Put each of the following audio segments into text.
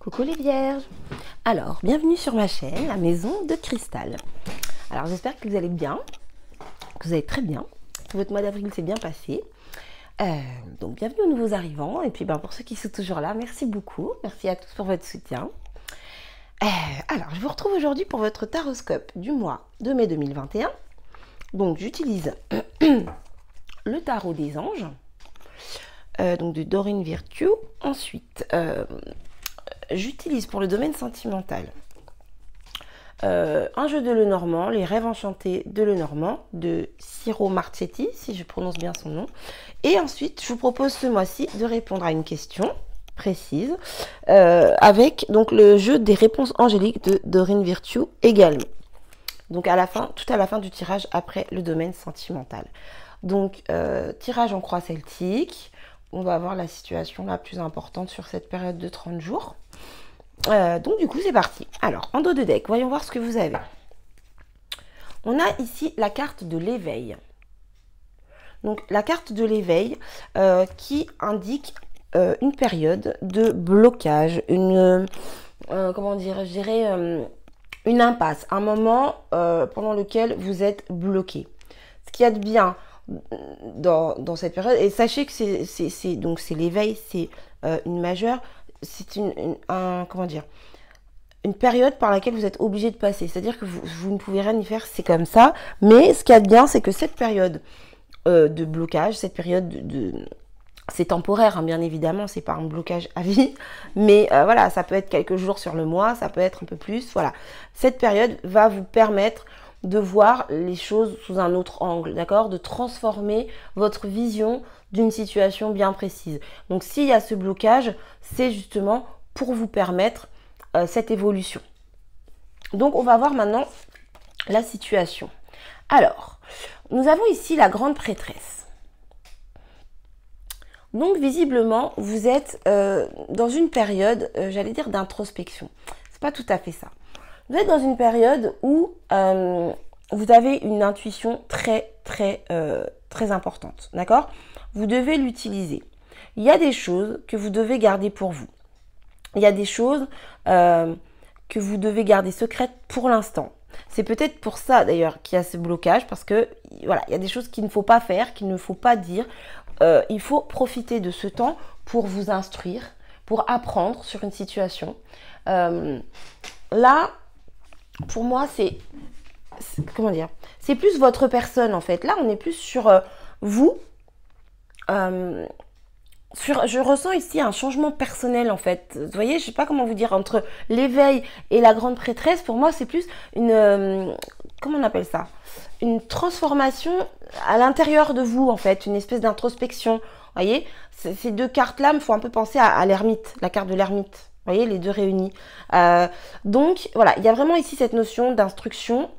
Coucou les vierges. Alors, bienvenue sur ma chaîne, la maison de cristal. Alors, j'espère que vous allez bien, que vous allez très bien, que votre mois d'avril s'est bien passé. Donc, bienvenue aux nouveaux arrivants. Et puis, pour ceux qui sont toujours là, merci beaucoup. Merci à tous pour votre soutien. Alors, je vous retrouve aujourd'hui pour votre taroscope du mois de mai 2021. Donc, j'utilise le tarot des anges, donc de Doreen Virtue. Ensuite, j'utilise pour le domaine sentimental un jeu de Lenormand, Les Rêves Enchantés de Lenormand, de Ciro Marchetti, si je prononce bien son nom. Et ensuite, je vous propose ce mois-ci de répondre à une question précise avec donc le jeu des réponses angéliques de Doreen Virtue également. Donc à la fin, tout à la fin du tirage après le domaine sentimental. Donc tirage en croix celtique. On va avoir la situation la plus importante sur cette période de 30 jours. Donc du coup c'est parti. Alors en dos de deck, voyons voir ce que vous avez. On a ici la carte de l'éveil. Donc la carte de l'éveil qui indique une période de blocage, une comment dire, je dirais une impasse, un moment pendant lequel vous êtes bloqué. Ce qu'il y a de bien dans cette période, et sachez que c'est l'éveil, c'est une majeure, c'est comment dire, une période par laquelle vous êtes obligé de passer, c'est-à-dire que vous ne pouvez rien y faire, c'est comme ça. Mais ce qu'il y a de bien, c'est que cette période de blocage, cette période c'est temporaire, hein, bien évidemment, c'est pas un blocage à vie, mais voilà, ça peut être quelques jours sur le mois, ça peut être un peu plus, voilà. Cette période va vous permettre de voir les choses sous un autre angle, d'accord? De transformer votre vision d'une situation bien précise. Donc s'il y a ce blocage, c'est justement pour vous permettre cette évolution. Donc on va voir maintenant la situation. Alors, nous avons ici la grande prêtresse. Donc visiblement, vous êtes dans une période, j'allais dire d'introspection. C'est pas tout à fait ça. Vous êtes dans une période où vous avez une intuition très importante, d'accord? Vous devez l'utiliser. Il y a des choses que vous devez garder pour vous. Il y a des choses que vous devez garder secrètes pour l'instant. C'est peut-être pour ça d'ailleurs qu'il y a ce blocage, parce que voilà, il y a des choses qu'il ne faut pas faire, qu'il ne faut pas dire. Il faut profiter de ce temps pour vous instruire, pour apprendre sur une situation. Là, pour moi, c'est comment dire, c'est plus votre personne en fait. Là, on est plus sur vous. Je ressens ici un changement personnel en fait. Vous voyez, je sais pas comment vous dire, entre l'éveil et la grande prêtresse, pour moi, c'est plus une comment on appelle ça? Une transformation à l'intérieur de vous en fait, une espèce d'introspection. Vous voyez, ces deux cartes-là me font un peu penser à l'ermite, la carte de l'ermite. Vous voyez, les deux réunis. Donc, voilà, il y a vraiment ici cette notion d'instruction,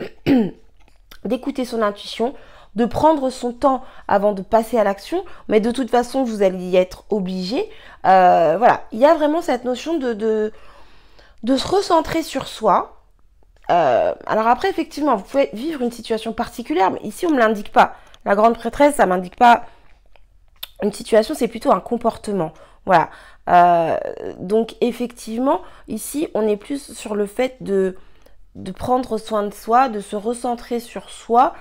d'écouter son intuition, de prendre son temps avant de passer à l'action, mais de toute façon, vous allez y être obligé. Voilà, il y a vraiment cette notion de se recentrer sur soi. Alors après, effectivement, vous pouvez vivre une situation particulière, mais ici, on ne me l'indique pas. La grande prêtresse, ça ne m'indique pas une situation, c'est plutôt un comportement. Voilà. Donc effectivement, ici, on est plus sur le fait de prendre soin de soi, de se recentrer sur soi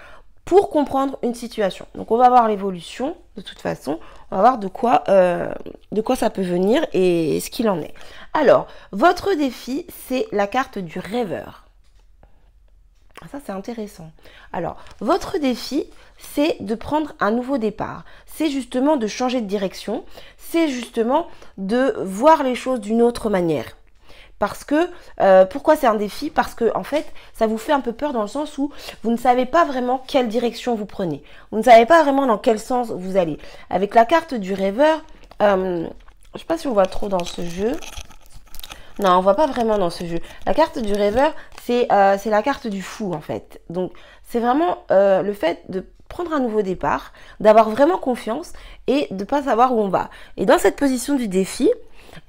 pour comprendre une situation. Donc on va voir l'évolution, de toute façon, on va voir de quoi ça peut venir et ce qu'il en est. Alors, votre défi, c'est la carte du rêveur. Ça, c'est intéressant. Alors, votre défi, c'est de prendre un nouveau départ. C'est justement de changer de direction. C'est justement de voir les choses d'une autre manière. Parce que, pourquoi c'est un défi? Parce que, en fait, ça vous fait un peu peur dans le sens où vous ne savez pas vraiment quelle direction vous prenez. Vous ne savez pas vraiment dans quel sens vous allez. Avec la carte du rêveur, je ne sais pas si on voit trop dans ce jeu. Non, on voit pas vraiment dans ce jeu. La carte du rêveur, c'est la carte du fou, en fait. Donc, c'est vraiment le fait de prendre un nouveau départ, d'avoir vraiment confiance et de ne pas savoir où on va. Et dans cette position du défi,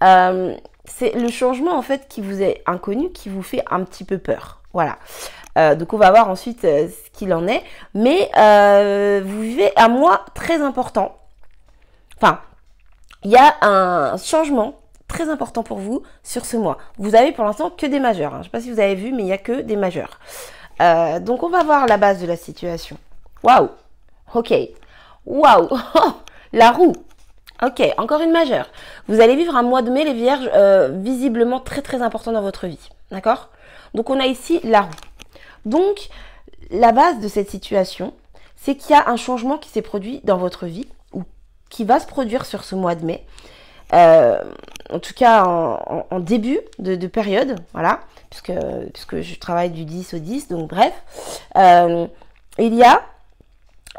c'est le changement, en fait, qui vous est inconnu, qui vous fait un petit peu peur. Voilà. Donc, on va voir ensuite ce qu'il en est. Mais vous vivez un mois très important. Enfin, il y a un changement très important pour vous sur ce mois. Vous avez pour l'instant que des majeurs. Je ne sais pas si vous avez vu, mais il n'y a que des majeurs. Donc, on va voir la base de la situation. Waouh! Ok. Waouh! La roue. Ok, encore une majeure. Vous allez vivre un mois de mai, les vierges, visiblement très très important dans votre vie. D'accord? Donc, on a ici la roue. Donc, la base de cette situation, c'est qu'il y a un changement qui s'est produit dans votre vie ou qui va se produire sur ce mois de mai. En tout cas, en début de période, voilà, puisque je travaille du 10 au 10, donc bref. Il y a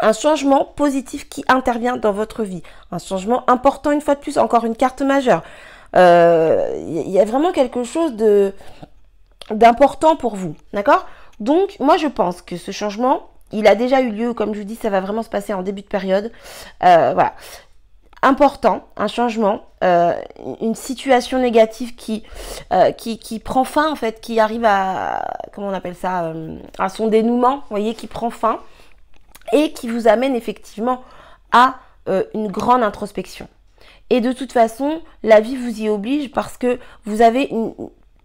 un changement positif qui intervient dans votre vie. Un changement important, une fois de plus, encore une carte majeure. Il y a vraiment quelque chose d'important pour vous, d'accord? Donc, moi, je pense que ce changement, il a déjà eu lieu. Comme je vous dis, ça va vraiment se passer en début de période. Voilà. Important, un changement, une situation négative qui prend fin, en fait, qui arrive à, comment on appelle ça, à son dénouement, vous voyez, qui prend fin et qui vous amène effectivement à une grande introspection. Et de toute façon, la vie vous y oblige parce que vous avez une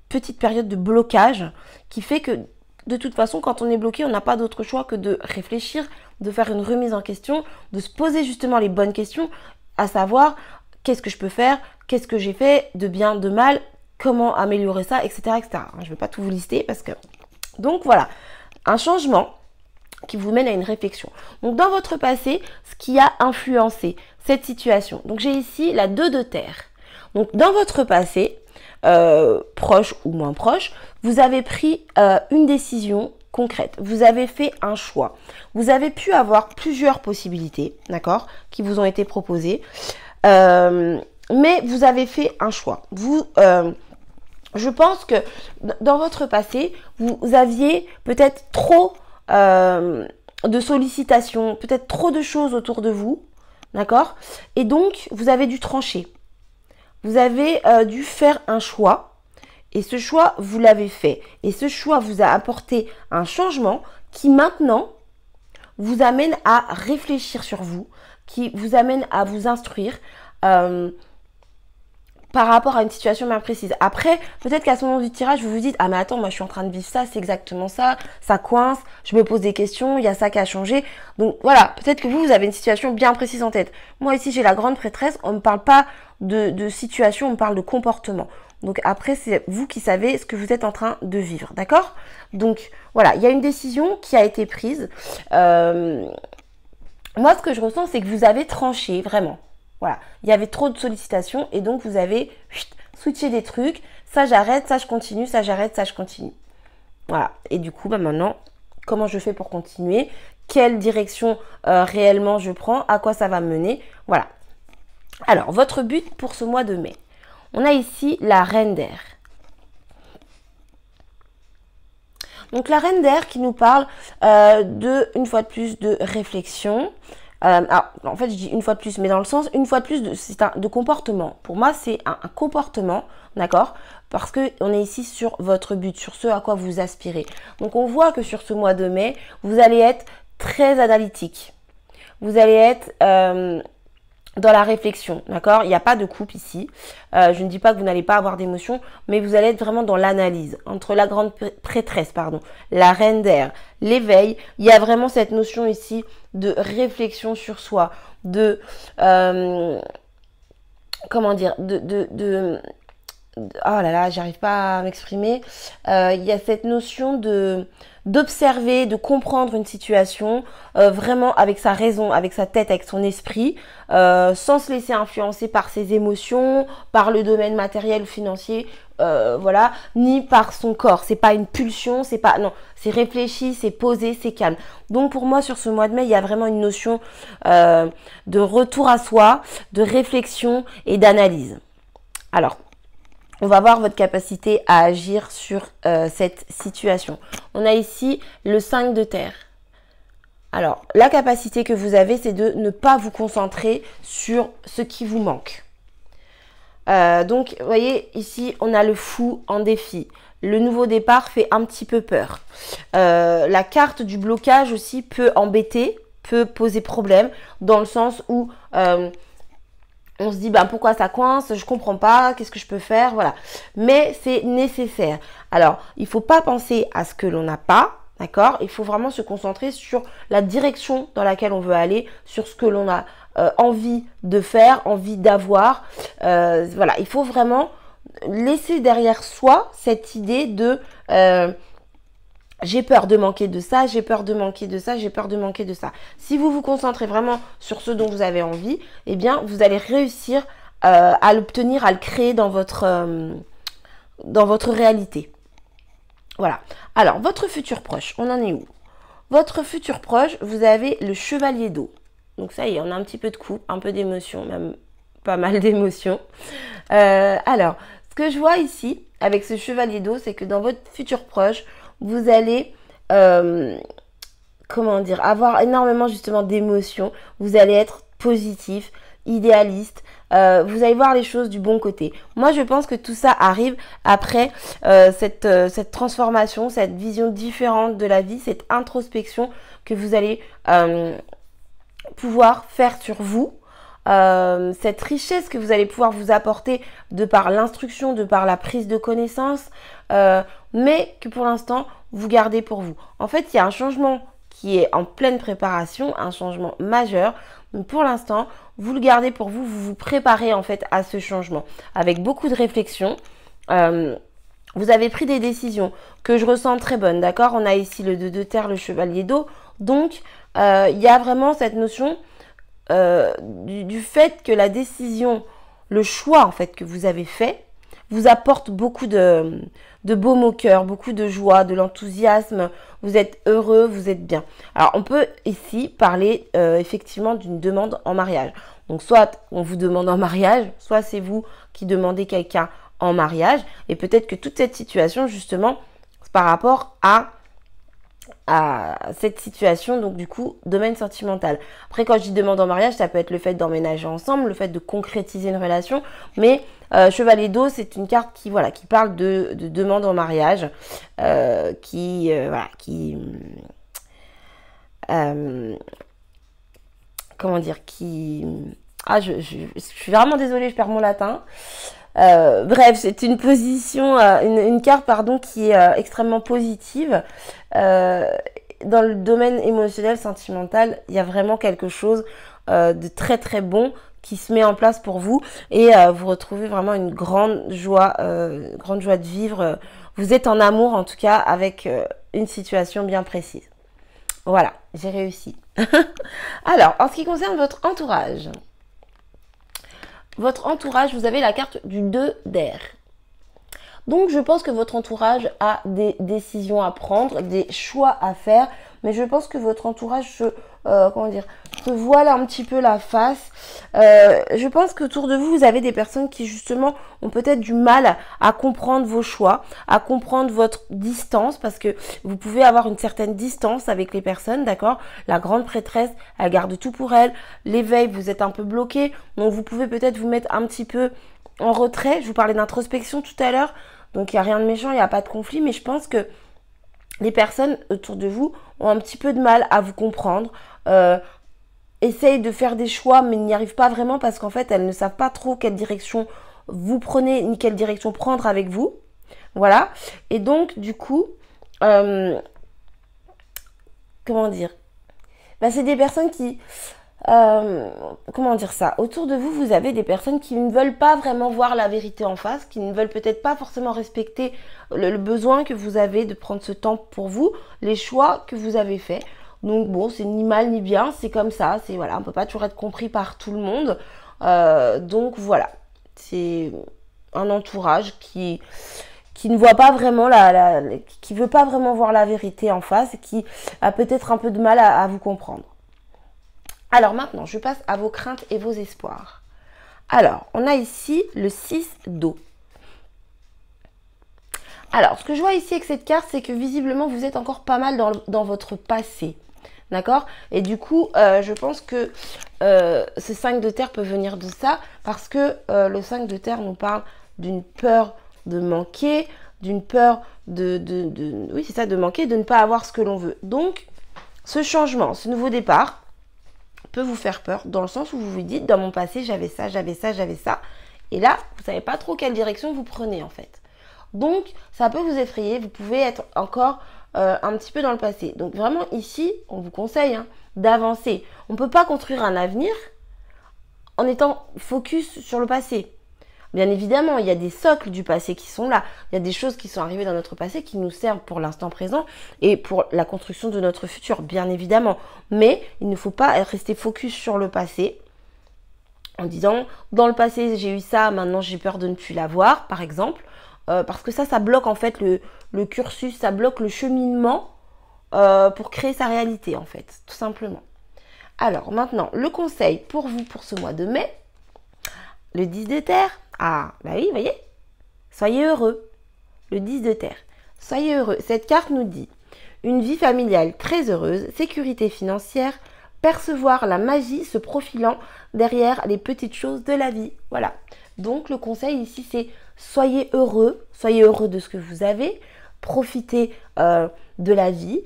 petite période de blocage qui fait que de toute façon, quand on est bloqué, on n'a pas d'autre choix que de réfléchir, de faire une remise en question, de se poser justement les bonnes questions, à savoir qu'est-ce que je peux faire, qu'est-ce que j'ai fait de bien, de mal, comment améliorer ça, etc. etc. Je ne vais pas tout vous lister parce que... Donc voilà, un changement qui vous mène à une réflexion. Donc dans votre passé, ce qui a influencé cette situation. Donc j'ai ici la 2 de terre. Donc dans votre passé, proche ou moins proche, vous avez pris une décision concrète. Vous avez fait un choix. Vous avez pu avoir plusieurs possibilités, d'accord, qui vous ont été proposées. Mais vous avez fait un choix. Je pense que dans votre passé, vous aviez peut-être trop de sollicitations, peut-être trop de choses autour de vous, d'accord? Et donc, vous avez dû trancher. Vous avez dû faire un choix. Et ce choix, vous l'avez fait. Et ce choix vous a apporté un changement qui maintenant vous amène à réfléchir sur vous, qui vous amène à vous instruire par rapport à une situation bien précise. Après, peut-être qu'à ce moment du tirage, vous vous dites « Ah mais attends, moi je suis en train de vivre ça, c'est exactement ça, ça coince, je me pose des questions, il y a ça qui a changé. » Donc voilà, peut-être que vous avez une situation bien précise en tête. Moi ici, j'ai la grande prêtresse, on ne me parle pas de situation, on me parle de comportement. Donc après, c'est vous qui savez ce que vous êtes en train de vivre, d'accord? Donc voilà, il y a une décision qui a été prise. Moi, ce que je ressens, c'est que vous avez tranché, vraiment. Voilà, il y avait trop de sollicitations et donc vous avez switché des trucs. Ça, j'arrête, ça, je continue, ça, j'arrête, ça, je continue. Voilà, et du coup, maintenant, comment je fais pour continuer? Quelle direction réellement je prends? À quoi ça va me mener? Voilà. Alors, votre but pour ce mois de mai. On a ici la reine d'air. Donc la reine d'air qui nous parle une fois de plus, de réflexion. Alors, en fait, je dis une fois de plus, mais dans le sens, une fois de plus, c'est de comportement. Pour moi, c'est un comportement, d'accord? Parce qu'on est ici sur votre but, sur ce à quoi vous aspirez. Donc, on voit que sur ce mois de mai, vous allez être très analytique. Vous allez être dans la réflexion, d'accord? Il n'y a pas de coupe ici. Je ne dis pas que vous n'allez pas avoir d'émotion, mais vous allez être vraiment dans l'analyse. Entre la grande prêtresse, la reine d'air, l'éveil, il y a vraiment cette notion ici de réflexion sur soi, de... comment dire? Oh là là, j'arrive pas à m'exprimer. Il y a cette notion d'observer, de comprendre une situation vraiment avec sa raison, avec sa tête, avec son esprit, sans se laisser influencer par ses émotions, par le domaine matériel ou financier, voilà, ni par son corps. C'est pas une pulsion, c'est pas, non, c'est réfléchi, c'est posé, c'est calme. Donc pour moi sur ce mois de mai, il y a vraiment une notion de retour à soi, de réflexion et d'analyse. Alors, on va voir votre capacité à agir sur cette situation. On a ici le 5 de terre. Alors, la capacité que vous avez, c'est de ne pas vous concentrer sur ce qui vous manque. Donc, vous voyez, ici, on a le fou en défi. Le nouveau départ fait un petit peu peur. La carte du blocage aussi peut embêter, peut poser problème, dans le sens où... on se dit, ben, pourquoi ça coince? Je comprends pas, qu'est-ce que je peux faire? Voilà. Mais c'est nécessaire. Alors, il faut pas penser à ce que l'on n'a pas, d'accord? Il faut vraiment se concentrer sur la direction dans laquelle on veut aller, sur ce que l'on a envie de faire, envie d'avoir. Voilà, il faut vraiment laisser derrière soi cette idée de j'ai peur de manquer de ça, j'ai peur de manquer de ça, j'ai peur de manquer de ça. Si vous vous concentrez vraiment sur ce dont vous avez envie, eh bien, vous allez réussir à l'obtenir, à le créer dans votre réalité. Voilà. Alors, votre futur proche, on en est où? Votre futur proche, vous avez le chevalier d'eau. Donc ça y est, on a un petit peu de couple, un peu d'émotion, même pas mal d'émotion. Alors, ce que je vois ici, avec ce chevalier d'eau, c'est que dans votre futur proche, vous allez, comment dire, avoir énormément justement d'émotions. Vous allez être positif, idéaliste. Vous allez voir les choses du bon côté. Moi, je pense que tout ça arrive après cette transformation, cette vision différente de la vie, cette introspection que vous allez pouvoir faire sur vous. Cette richesse que vous allez pouvoir vous apporter de par l'instruction, de par la prise de connaissance, mais que pour l'instant, vous gardez pour vous. En fait, il y a un changement qui est en pleine préparation, un changement majeur. Mais pour l'instant, vous le gardez pour vous, vous vous préparez en fait à ce changement. Avec beaucoup de réflexion, vous avez pris des décisions que je ressens très bonnes, d'accord? On a ici le 2 de terre, le chevalier d'eau. Donc, il y a vraiment cette notion du fait que la décision, le choix en fait que vous avez fait, vous apporte beaucoup de baume au cœur, beaucoup de joie, de l'enthousiasme. Vous êtes heureux, vous êtes bien. Alors, on peut ici parler effectivement d'une demande en mariage. Donc, soit on vous demande en mariage, soit c'est vous qui demandez quelqu'un en mariage. Et peut-être que toute cette situation, justement, c'est par rapport à cette situation, donc du coup, domaine sentimental. Après, quand je dis demande en mariage, ça peut être le fait d'emménager ensemble, le fait de concrétiser une relation, mais chevalier d'eau, c'est une carte qui, voilà, qui parle de demande en mariage, comment dire, je suis vraiment désolée, je perds mon latin. Bref, c'est une position, une carte pardon, qui est extrêmement positive. Dans le domaine émotionnel, sentimental, il y a vraiment quelque chose de très très bon qui se met en place pour vous et vous retrouvez vraiment une grande joie de vivre. Vous êtes en amour en tout cas avec une situation bien précise. Voilà, j'ai réussi. Alors, en ce qui concerne votre entourage, vous avez la carte du 2 d'air. Donc, je pense que votre entourage a des décisions à prendre, des choix à faire. Mais je pense que votre entourage se voile un petit peu la face. Je pense qu'autour de vous, vous avez des personnes qui, justement, ont peut-être du mal à comprendre vos choix, à comprendre votre distance. Parce que vous pouvez avoir une certaine distance avec les personnes, d'accord? La grande prêtresse, elle garde tout pour elle. L'éveil, vous êtes un peu bloqué. Donc, vous pouvez peut-être vous mettre un petit peu en retrait. Je vous parlais d'introspection tout à l'heure. Donc, il n'y a rien de méchant, il n'y a pas de conflit. Mais je pense que les personnes autour de vous ont un petit peu de mal à vous comprendre. Essayent de faire des choix, mais n'y arrivent pas vraiment parce qu'en fait, elles ne savent pas trop quelle direction vous prenez, ni quelle direction prendre avec vous. Voilà. Et donc, du coup, comment dire? C'est des personnes qui... comment dire ça? Autour de vous, vous avez des personnes qui ne veulent pas vraiment voir la vérité en face, qui ne veulent peut-être pas forcément respecter le besoin que vous avez de prendre ce temps pour vous, les choix que vous avez faits. Donc bon, c'est ni mal ni bien, c'est comme ça, c'est voilà, on peut pas toujours être compris par tout le monde. Donc voilà, c'est un entourage qui ne voit pas vraiment qui veut pas vraiment voir la vérité en face et qui a peut-être un peu de mal à vous comprendre. Alors maintenant, je passe à vos craintes et vos espoirs. Alors, on a ici le 6 d'eau. Alors, ce que je vois ici avec cette carte, c'est que visiblement, vous êtes encore pas mal dans votre passé. D'accord? Et du coup, je pense que ce 5 de terre peut venir de ça parce que le 5 de terre nous parle d'une peur de manquer, d'une peur oui, c'est ça, de manquer, de ne pas avoir ce que l'on veut. Donc, ce changement, ce nouveau départ, peut vous faire peur dans le sens où vous vous dites, dans mon passé, j'avais ça, j'avais ça, j'avais ça. Et là, vous ne savez pas trop quelle direction vous prenez en fait. Donc, ça peut vous effrayer. Vous pouvez être encore un petit peu dans le passé. Donc, vraiment, ici, on vous conseille d'avancer. On ne peut pas construire un avenir en étant focus sur le passé. Bien évidemment, il y a des socles du passé qui sont là. Il y a des choses qui sont arrivées dans notre passé qui nous servent pour l'instant présent et pour la construction de notre futur, bien évidemment. Mais il ne faut pas rester focus sur le passé en disant, dans le passé, j'ai eu ça, maintenant j'ai peur de ne plus l'avoir, par exemple. Parce que ça bloque en fait le cursus, ça bloque le cheminement pour créer sa réalité, en fait, tout simplement. Alors, maintenant, le conseil pour vous pour ce mois de mai, le 10 de terre. Ah, bah oui, vous voyez, soyez heureux. Le 10 de terre, soyez heureux. Cette carte nous dit une vie familiale très heureuse, sécurité financière, percevoir la magie se profilant derrière les petites choses de la vie. Voilà. Donc, le conseil ici, c'est soyez heureux de ce que vous avez, profitez de la vie,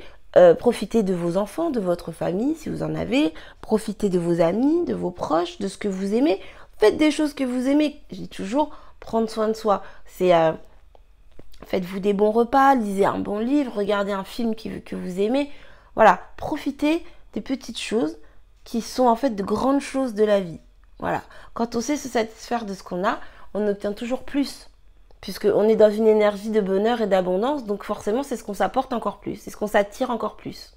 profitez de vos enfants, de votre famille si vous en avez, profitez de vos amis, de vos proches, de ce que vous aimez. Faites des choses que vous aimez. Je dis toujours, prendre soin de soi. C'est faites-vous des bons repas, lisez un bon livre, regardez un film que vous aimez. Voilà, profitez des petites choses qui sont en fait de grandes choses de la vie. Voilà, quand on sait se satisfaire de ce qu'on a, on obtient toujours plus. Puisqu'on est dans une énergie de bonheur et d'abondance, donc forcément c'est ce qu'on s'apporte encore plus, c'est ce qu'on s'attire encore plus.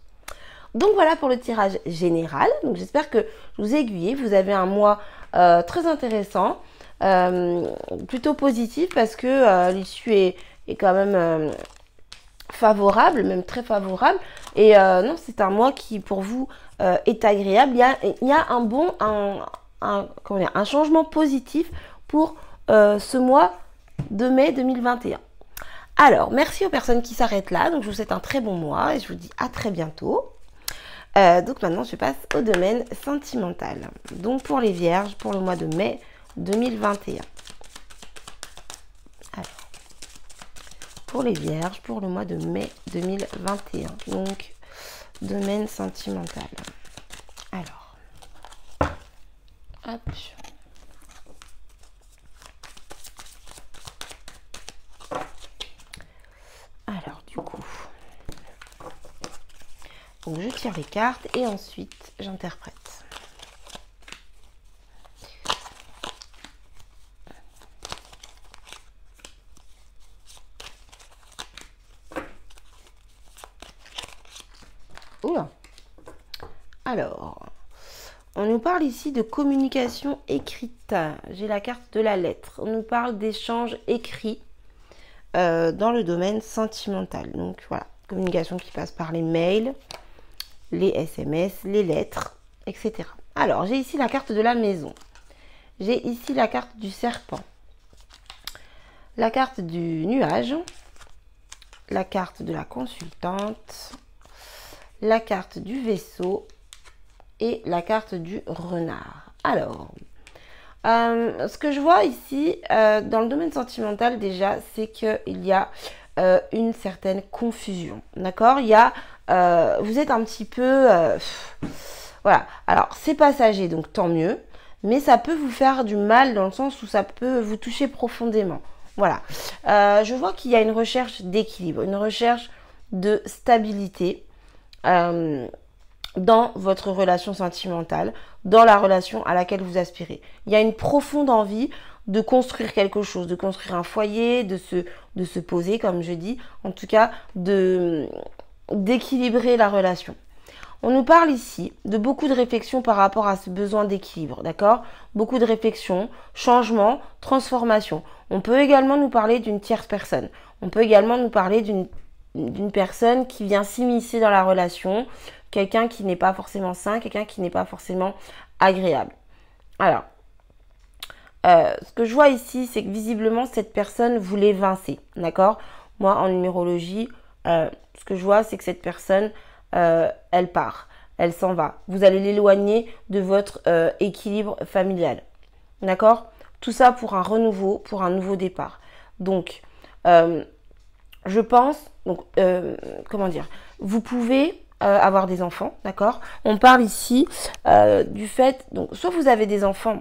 Donc voilà pour le tirage général. Donc j'espère que je vous ai aiguillé. Vous avez un mois très intéressant, plutôt positif parce que l'issue est quand même favorable, même très favorable. Et non, c'est un mois qui pour vous est agréable. Il y a un changement positif pour ce mois de mai 2021. Alors, merci aux personnes qui s'arrêtent là. Donc je vous souhaite un très bon mois et je vous dis à très bientôt. Donc maintenant, je passe au domaine sentimental. Donc pour les vierges, pour le mois de mai 2021. Alors, pour les vierges, pour le mois de mai 2021. Donc, domaine sentimental. Alors, hop. Alors, du coup... Donc je tire les cartes et ensuite j'interprète. Oula. Alors, on nous parle ici de communication écrite. J'ai la carte de la lettre. On nous parle d'échanges écrits dans le domaine sentimental. Donc voilà, communication qui passe par les mails, les SMS, les lettres, etc. Alors, j'ai ici la carte de la maison. J'ai ici la carte du serpent. La carte du nuage. La carte de la consultante. La carte du vaisseau. Et la carte du renard. Alors, ce que je vois ici, dans le domaine sentimental déjà, c'est qu'il y a une certaine confusion. D'accord ? Il y a... vous êtes un petit peu... voilà. Alors, c'est passager, donc tant mieux. Mais ça peut vous faire du mal dans le sens où ça peut vous toucher profondément. Voilà. Je vois qu'il y a une recherche d'équilibre, une recherche de stabilité dans votre relation sentimentale, dans la relation à laquelle vous aspirez. Il y a une profonde envie de construire quelque chose, de construire un foyer, de se poser, comme je dis, en tout cas, d'équilibrer la relation. On nous parle ici de beaucoup de réflexions par rapport à ce besoin d'équilibre, d'accord ? Beaucoup de réflexions, changements, transformations. On peut également nous parler d'une tierce personne. On peut également nous parler d'une personne qui vient s'immiscer dans la relation, quelqu'un qui n'est pas forcément sain, quelqu'un qui n'est pas forcément agréable. Alors, ce que je vois ici, c'est que visiblement, cette personne voulait l'évincer, d'accord ? Moi, en numérologie, ce que je vois, c'est que cette personne, elle part, elle s'en va. Vous allez l'éloigner de votre équilibre familial, d'accord ? Tout ça pour un renouveau, pour un nouveau départ. Donc, je pense, donc, comment dire, vous pouvez avoir des enfants, d'accord? On parle ici du fait, donc, soit vous avez des enfants,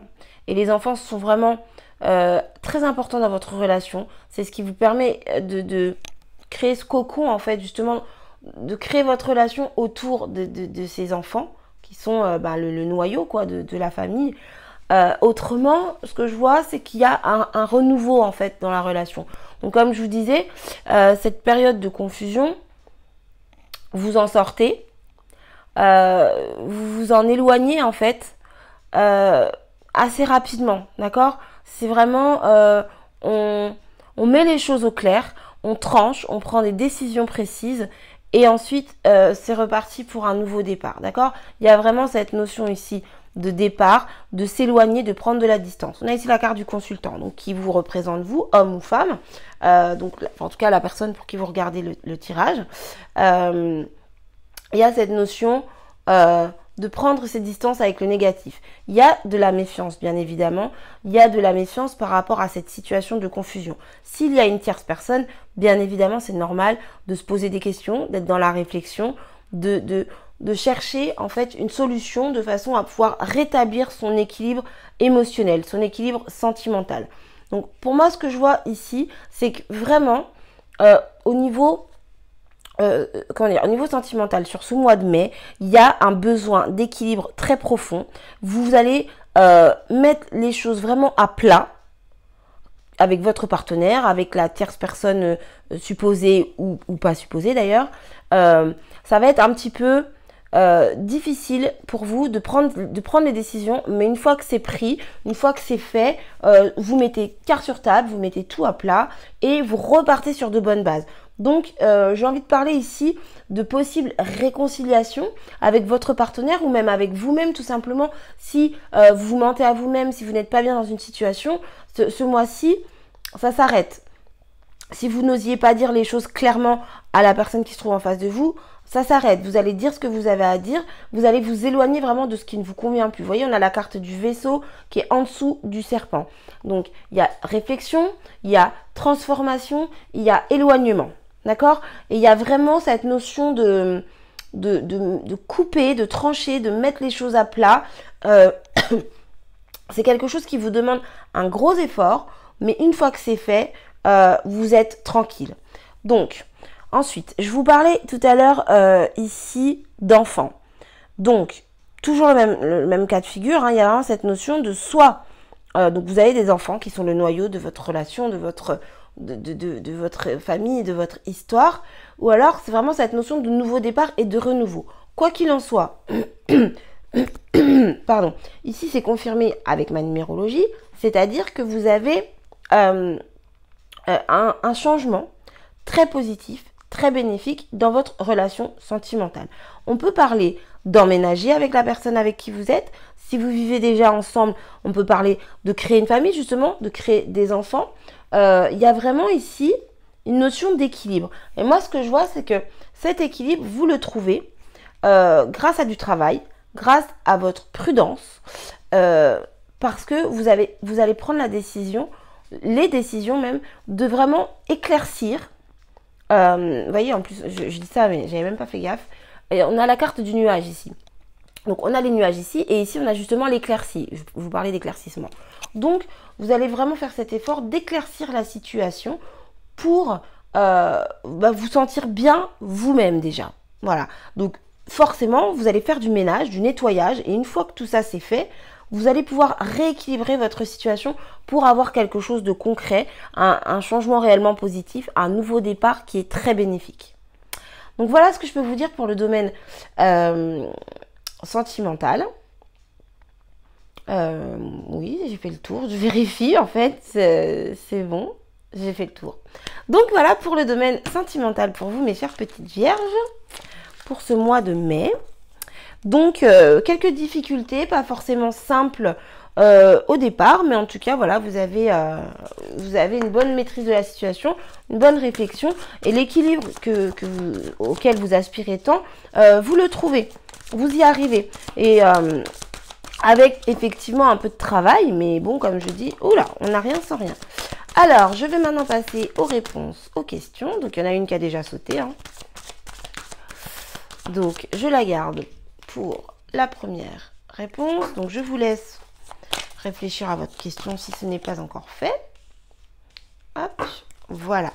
et les enfants sont vraiment très importants dans votre relation. C'est ce qui vous permet de créer ce cocon, en fait, justement, de créer votre relation autour de ces enfants, qui sont le noyau, quoi, de la famille. Autrement, ce que je vois, c'est qu'il y a un renouveau, en fait, dans la relation. Donc, comme je vous disais, cette période de confusion, vous en sortez, vous vous en éloignez en fait assez rapidement, d'accord? C'est vraiment, on met les choses au clair, on tranche, on prend des décisions précises et ensuite c'est reparti pour un nouveau départ, d'accord? Il y a vraiment cette notion ici de départ, de s'éloigner, de prendre de la distance. On a ici la carte du consultant, donc qui vous représente vous, homme ou femme, donc en tout cas la personne pour qui vous regardez le tirage. Il y a cette notion de prendre ses distances avec le négatif. Il y a de la méfiance, bien évidemment. Il y a de la méfiance par rapport à cette situation de confusion. S'il y a une tierce personne, bien évidemment, c'est normal de se poser des questions, d'être dans la réflexion, de chercher en fait une solution de façon à pouvoir rétablir son équilibre émotionnel, son équilibre sentimental. Donc pour moi, ce que je vois ici, c'est que vraiment, au niveau sentimental, sur ce mois de mai, il y a un besoin d'équilibre très profond. Vous allez mettre les choses vraiment à plat avec votre partenaire, avec la tierce personne supposée ou pas supposée d'ailleurs. Ça va être un petit peu difficile pour vous de prendre les décisions, mais une fois que c'est pris, une fois que c'est fait, vous mettez carte sur table, vous mettez tout à plat et vous repartez sur de bonnes bases. Donc, j'ai envie de parler ici de possibles réconciliations avec votre partenaire ou même avec vous-même tout simplement. Si vous vous mentez à vous-même, si vous n'êtes pas bien dans une situation, ce mois-ci, ça s'arrête. Si vous n'osiez pas dire les choses clairement à la personne qui se trouve en face de vous, ça s'arrête. Vous allez dire ce que vous avez à dire. Vous allez vous éloigner vraiment de ce qui ne vous convient plus. Vous voyez, on a la carte du vaisseau qui est en dessous du serpent. Donc, il y a réflexion, il y a transformation, il y a éloignement. D'accord? Et il y a vraiment cette notion de couper, de trancher, de mettre les choses à plat. C'est quelque chose qui vous demande un gros effort, mais une fois que c'est fait, vous êtes tranquille. Donc, ensuite, je vous parlais tout à l'heure ici d'enfants. Donc, toujours le même cas de figure, hein, il y a vraiment cette notion de soit, donc vous avez des enfants qui sont le noyau de votre relation, de votre famille, de votre histoire, ou alors c'est vraiment cette notion de nouveau départ et de renouveau. Quoi qu'il en soit, pardon, ici c'est confirmé avec ma numérologie, c'est-à-dire que vous avez un changement très positif, très bénéfique dans votre relation sentimentale. On peut parler d'emménager avec la personne avec qui vous êtes. Si vous vivez déjà ensemble, on peut parler de créer une famille justement, de créer des enfants. Il y a vraiment ici une notion d'équilibre. Et moi, ce que je vois, c'est que cet équilibre, vous le trouvez grâce à du travail, grâce à votre prudence, parce que vous allez prendre la décision, les décisions même, de vraiment éclaircir. Vous voyez, en plus, je dis ça, mais j'avais même pas fait gaffe. Et on a la carte du nuage ici. Donc, on a les nuages ici, et ici, on a justement l'éclaircie. Je vous parlais d'éclaircissement. Donc, vous allez vraiment faire cet effort d'éclaircir la situation pour vous sentir bien vous-même déjà. Voilà. Donc, forcément, vous allez faire du ménage, du nettoyage, et une fois que tout ça c'est fait, vous allez pouvoir rééquilibrer votre situation pour avoir quelque chose de concret, un changement réellement positif, un nouveau départ qui est très bénéfique. Donc voilà ce que je peux vous dire pour le domaine sentimental. Oui, j'ai fait le tour. Je vérifie en fait, c'est bon, j'ai fait le tour. Donc voilà pour le domaine sentimental pour vous, mes chères petites vierges, pour ce mois de mai. Donc, quelques difficultés, pas forcément simples au départ, mais en tout cas, voilà, vous avez une bonne maîtrise de la situation, une bonne réflexion, et l'équilibre auquel vous aspirez tant, vous le trouvez, vous y arrivez. Et avec effectivement un peu de travail, mais bon, comme je dis, oula, on n'a rien sans rien. Alors, je vais maintenant passer aux réponses aux questions. Donc, il y en a une qui a déjà sauté, hein. Donc, je la garde pour la première réponse. Donc, je vous laisse réfléchir à votre question si ce n'est pas encore fait. Hop, voilà.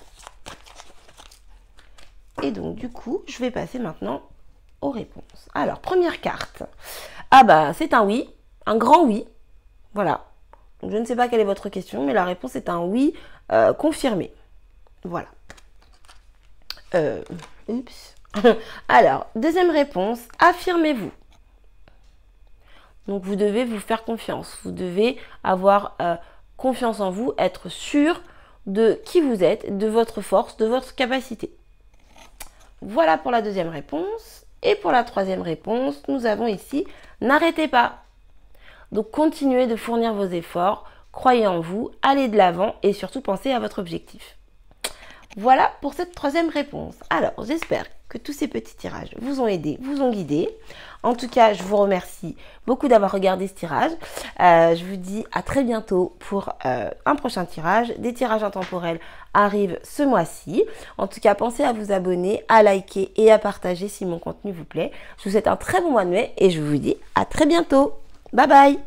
Et donc, du coup, je vais passer maintenant aux réponses. Alors, première carte. Ah bah, c'est un oui, un grand oui. Voilà. Donc, je ne sais pas quelle est votre question, mais la réponse est un oui confirmé. Voilà. Oups. Alors, deuxième réponse, affirmez-vous. Donc, vous devez vous faire confiance. Vous devez avoir confiance en vous, être sûr de qui vous êtes, de votre force, de votre capacité. Voilà pour la deuxième réponse. Et pour la troisième réponse, nous avons ici « N'arrêtez pas ». Donc, continuez de fournir vos efforts, croyez en vous, allez de l'avant et surtout pensez à votre objectif. Voilà pour cette troisième réponse. Alors, j'espère que tous ces petits tirages vous ont aidé, vous ont guidé. En tout cas, je vous remercie beaucoup d'avoir regardé ce tirage. Je vous dis à très bientôt pour un prochain tirage. Des tirages intemporels arrivent ce mois-ci. En tout cas, pensez à vous abonner, à liker et à partager si mon contenu vous plaît. Je vous souhaite un très bon mois de mai et je vous dis à très bientôt. Bye bye!